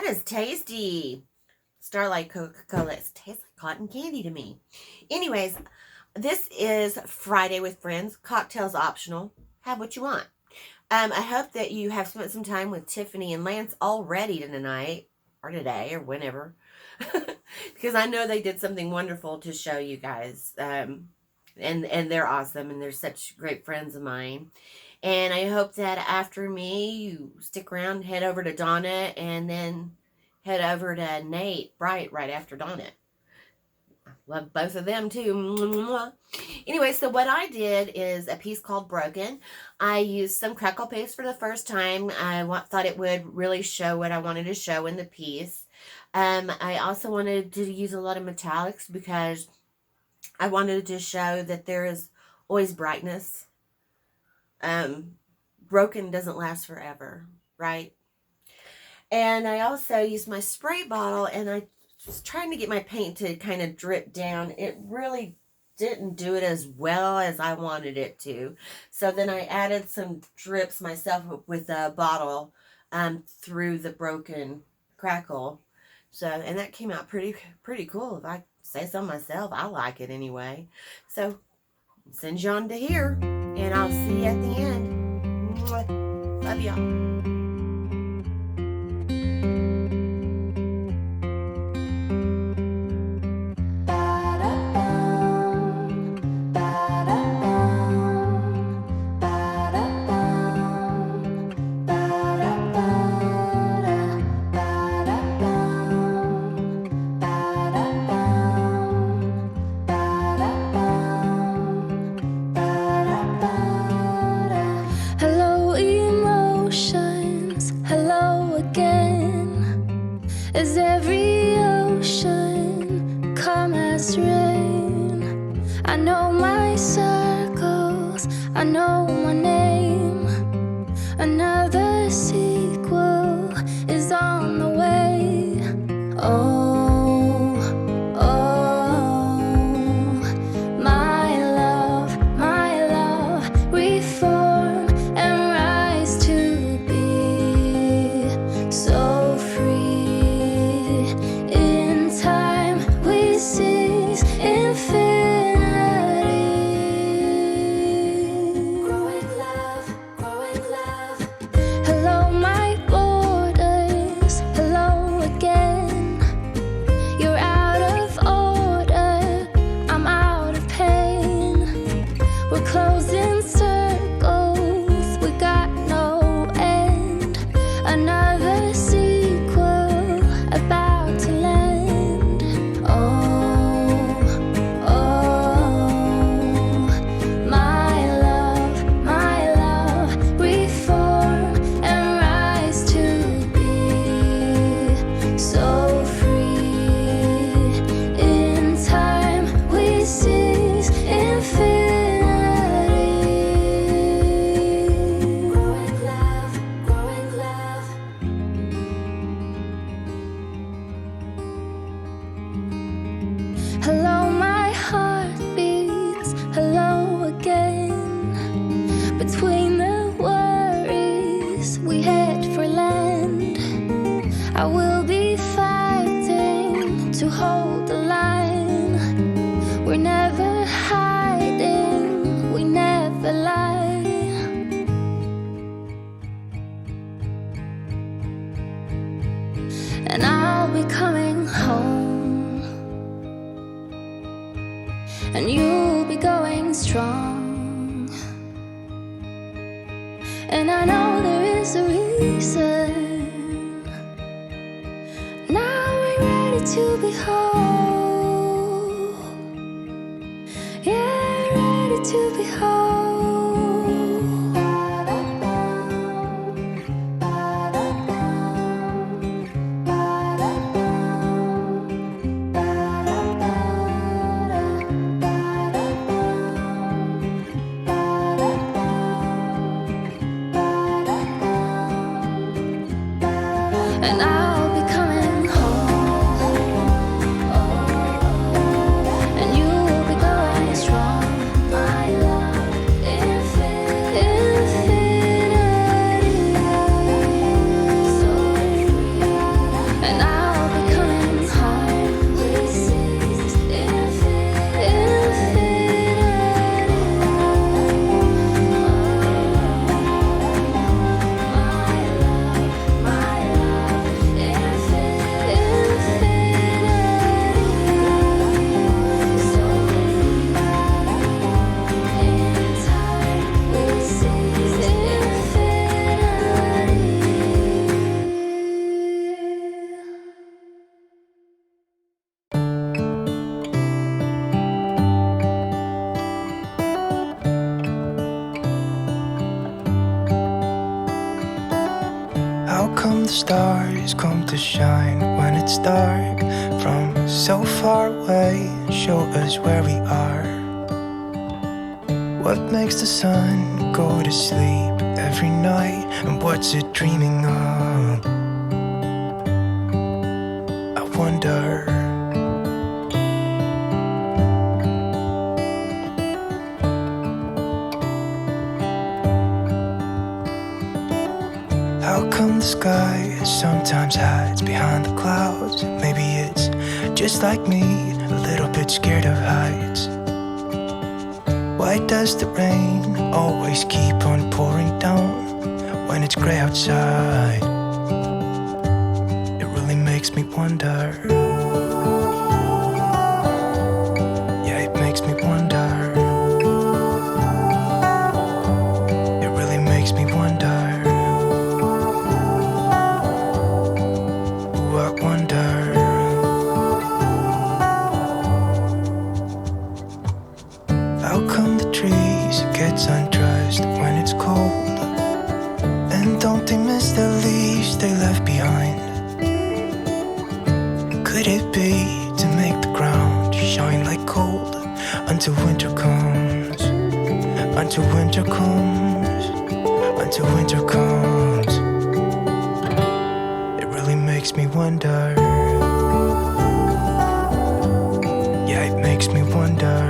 That is tasty. Starlight Coca-Cola. It tastes like cotton candy to me. Anyways, this is Friday with Friends. Cocktails optional. Have what you want. I hope that you have spent some time with Tiffany and Lance already tonight, or today, or whenever. Because I know they did something wonderful to show you guys. And they're awesome, and they're such great friends of mine. And I hope that after me, you stick around, head over to Donna, and then head over to Nate right after Donna. Love both of them too. Anyway, so what I did is a piece called Broken. I used some Crackle Paste for the first time. I thought it would really show what I wanted to show in the piece. I also wanted to use a lot of metallics because I wanted to show that there is always brightness. Broken doesn't last forever, right? And I also used my spray bottle, and I was trying to get my paint to kind of drip down. It really didn't do it as well as I wanted it to. So then I added some drips myself with a bottle through the broken crackle. So, and that came out pretty cool. If I say so myself, I like it anyway. So, I'll send you on to here, and I'll see you at the end. Mwah. Love y'all. As every ocean come as rain, I know my circles, I know my name. Another sequel is on the way. Oh, oh, my love, reform and rise to be so free. Hello, my heart beats, hello again. Between the worries, we head for land. I will be fighting to hold the line. We're never hiding, we never lie. And I'll be coming home, and you'll be going strong. And I know there is a reason. Now we're ready to be whole. Yeah, ready to be whole. And I'll be coming home, and you'll be going strong, my love. come the stars come to shine when it's dark from so far away? Show us where we are. What makes the sun go to sleep every night, and what's it dreaming of? I wonder. How come the sky sometimes hides behind the clouds? Maybe it's just like me, a little bit scared of heights. Why does the rain always keep on pouring down when it's gray outside? It really makes me wonder. Yeah, it makes me wonder. It really makes me wonder. Undressed when it's cold, and don't they miss the leaves they left behind? Could it be to make the ground shine like gold until winter comes? Until winter comes, until winter comes. It really makes me wonder. Yeah, it makes me wonder.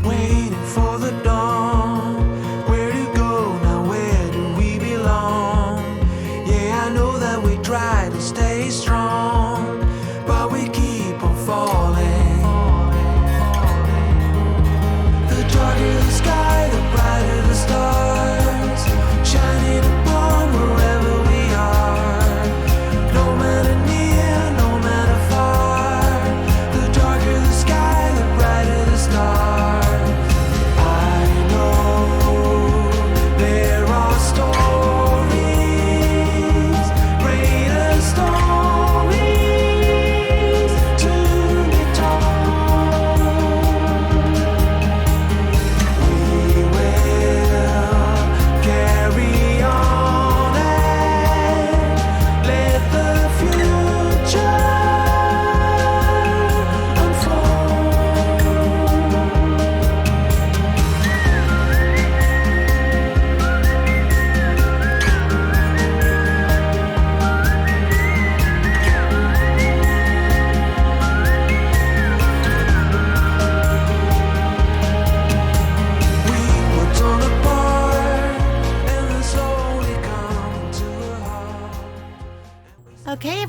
Waiting for the dawn. Where to go now? Where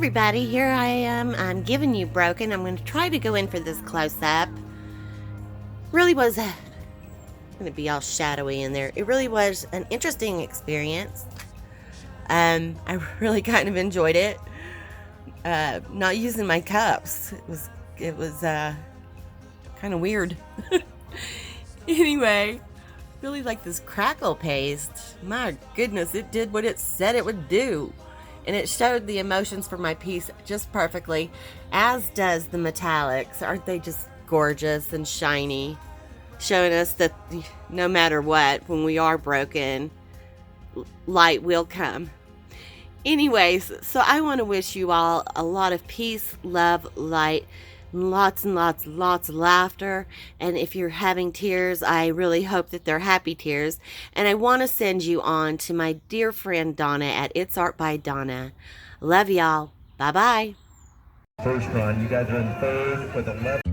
everybody, here I am. I'm giving you Broken. I'm going to try to go in for this close-up. Really was going to be all shadowy in there. It really was an interesting experience. I really kind of enjoyed it. Not using my cups. It was kind of weird. Anyway, really like this Crackle Paste. My goodness, it did what it said it would do. And it showed the emotions for my piece just perfectly, as does the metallics. Aren't they just gorgeous and shiny? Showing us that no matter what, when we are broken, light will come. Anyways, so I want to wish you all a lot of peace, love, light, lots and lots of laughter. And if you're having tears, I really hope that they're happy tears. And I want to send you on to my dear friend Donna at It's Art by Donna. Love y'all. Bye bye. First run, you guys are in third with 11.